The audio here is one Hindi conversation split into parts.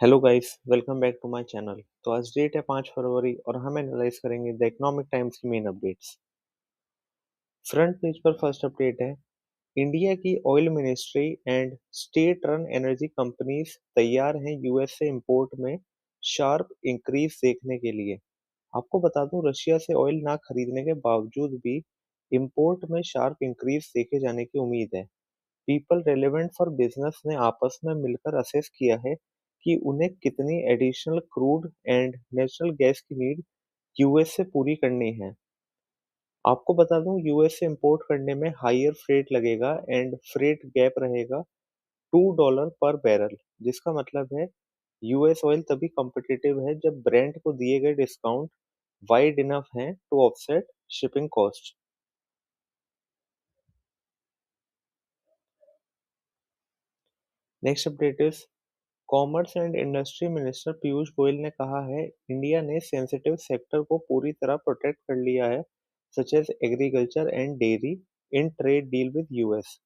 Hello guys, welcome back to my channel. तो आज डेट है 5 फरवरी और हम एनालाइज करेंगे द इकोनॉमिक टाइम्स की मेन अपडेट्स। फ्रंट पेज पर फर्स्ट अपडेट है, इंडिया की oil ministry and state run energy companies तैयार हैं यूएस से इंपोर्ट में शार्प इंक्रीज देखने के लिए। आपको बता दूं, रशिया से ऑयल ना खरीदने के बावजूद भी इंपोर्ट में शार्प इंक्रीज देखे जाने की उम्मीद है। पीपल रेलेवेंट फॉर बिजनेस ने आपस में मिलकर असेस किया है कि उन्हें कितनी additional crude and natural gas की नीड यूएस से पूरी करनी है। आपको बता दूं, यूएस से इंपोर्ट करने में हायर फ्रेट लगेगा एंड फ्रेट गैप रहेगा $2 पर बैरल, जिसका मतलब है यूएस ऑयल तभी कॉम्पिटिटिव है जब ब्रेंट को दिए गए डिस्काउंट वाइड इनफ हैं to offset shipping cost. Next update is, commerce and industry minister Piyush Goyal ने कहा है इंडिया ने सेंसिटिव सेक्टर को पूरी तरह प्रोटेक्ट कर लिया है, such as agriculture and dairy, in trade deal with US.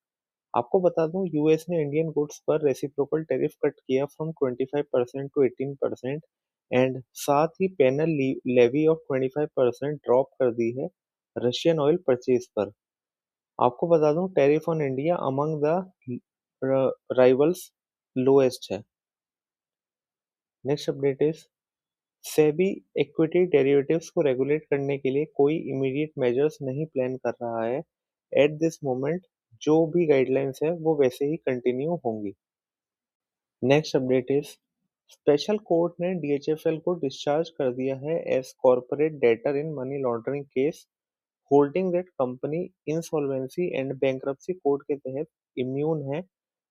आपको बता दूं, यूएस ने इंडियन गुड्स पर रेसिप्रोकल टैरिफ कट किया फ्रॉम 25% टू 18% एंड साथ ही पेनल लेवी ऑफ 25% ड्रॉप कर दी है रशियन ऑयल परचेज पर। आपको बता दूं, tariff on India among the rivals lowest है। Next update is, SEBI equity derivatives को रेगुलेट करने के लिए कोई इमीडिएट मेजर्स नहीं प्लान कर रहा है एट दिस मोमेंट। जो भी गाइडलाइंस है वो वैसे ही कंटिन्यू होंगी। Next update is, special court ने डीएचएफएल को डिस्चार्ज कर दिया है as corporate debtor in money laundering case, holding that company insolvency and bankruptcy code के तहत इम्यून है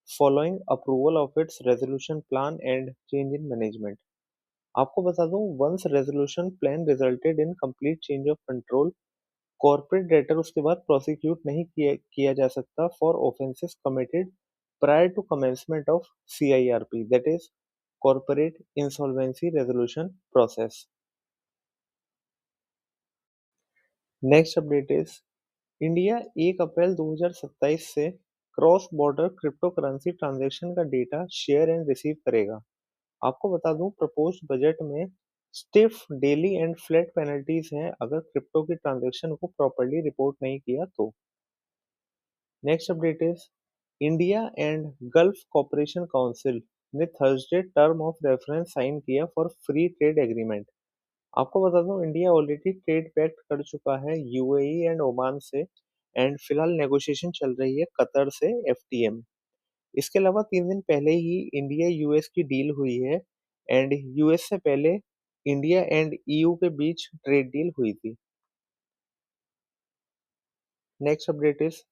following approval of its resolution plan and change in management. आपको बता दूं, once resolution plan resulted in complete change of control, corporate debtor उसके बाद प्रोसिक्यूट नहीं किया जा सकता for offences committed prior to commencement of CIRP, that is corporate insolvency resolution process. Next update is, India 1 April 2027 से cross border crypto currency transaction का डेटा शेयर एंड रिसीव करेगा। आपको बता दूं, प्रपोज्ड बजट में stiff daily and flat penalties हैं अगर क्रिप्टो की ट्रांजैक्शन को प्रॉपर्ली रिपोर्ट नहीं किया तो। Next update is, India and Gulf cooperation council ने Thursday term of reference sign किया फॉर फ्री ट्रेड एग्रीमेंट। आपको बता दूं, इंडिया ऑलरेडी ट्रेड पैक्ट कर चुका है यूएई एंड ओमान से एंड फिलहाल नेगोशिएशन चल रही है कतर से एफटीएम। इसके अलावा 3 दिन पहले ही इंडिया यूएस की डील हुई है एंड यूएस से पहले इंडिया एंड ईयू के बीच ट्रेड डील हुई थी। Next update is,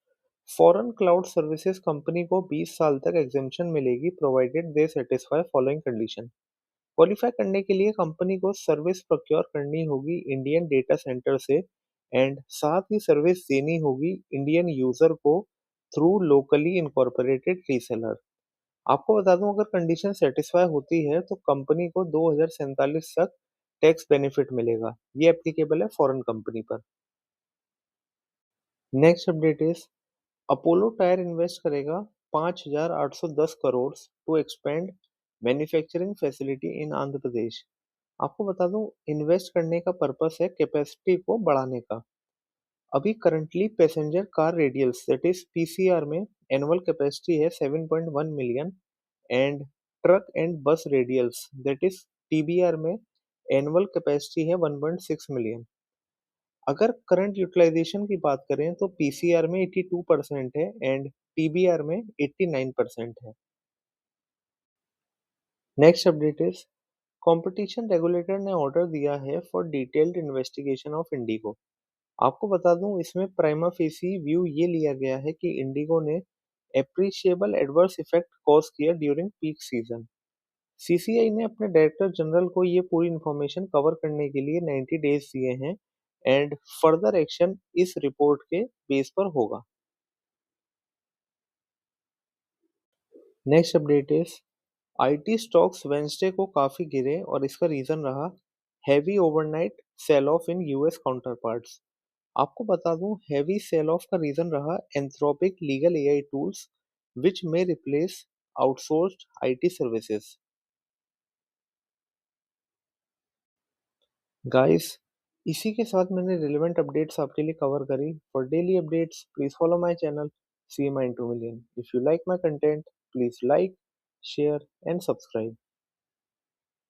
foreign cloud services company को 20 साल तक एग्जेम्पशन मिलेगी प्रोवाइडेड दे सेटिस्फाई फॉलोइंग कंडीशन। क्वालिफाई करने के लिए कंपनी को सर्विस प्रोक्योर करनी होगी इंडियन डेटा सेंटर से एंड साथ ही सर्विस देनी होगी इंडियन यूजर को थ्रू लोकली इनकॉर्पोरेटेड रीसेलर। आपको बता दूं, अगर कंडीशन सेटिस्फाई होती है तो कंपनी को 2047 तक टैक्स बेनिफिट मिलेगा। ये एप्लीकेबल है फॉरेन कंपनी पर। Next update is, Apollo tyre invest करेगा 5,810 crore to expand manufacturing facility in Andhra Pradesh. आपको बता दूं, इन्वेस्ट करने का पर्पस है कैपेसिटी को बढ़ाने का। अभी currently passenger car radials that is PCR में एनुअल कैपेसिटी है 7.1 million and truck and bus radials that is TBR में एनुअल कैपेसिटी है 1.6 मिलियन। अगर करंट यूटिलाइजेशन की बात करें तो पीसीआर में 82% है एंड टीबीआर में 89% है। Next update is, competition regulator ने ऑर्डर दिया है for detailed investigation of Indigo. आपको बता दूं, इसमें प्राइमा फेसी व्यू ये लिया गया है कि इंडिगो ने एप्रिशिएबल एडवर्स इफेक्ट कॉज किया ड्यूरिंग पीक सीजन। सीसीआई ने अपने डायरेक्टर जनरल को ये पूरी इंफॉर्मेशन कवर करने के लिए 90 डेज दिए हैं एंड फर्दर एक्शन इस रिपोर्ट के बेस पर होगा। Next update is, IT stocks Wednesday को काफी गिरे और इसका रीजन रहा heavy overnight sell off in US counterparts. आपको बता दूं, हैवी सेल ऑफ का रीजन रहा Anthropic legal AI tools which may replace outsourced IT services. Guys, इसी के साथ मैंने रिलेवेंट अपडेट्स आपके लिए कवर करी। For daily updates please follow my channel see mine 2 million. If you like my content please like, share and subscribe.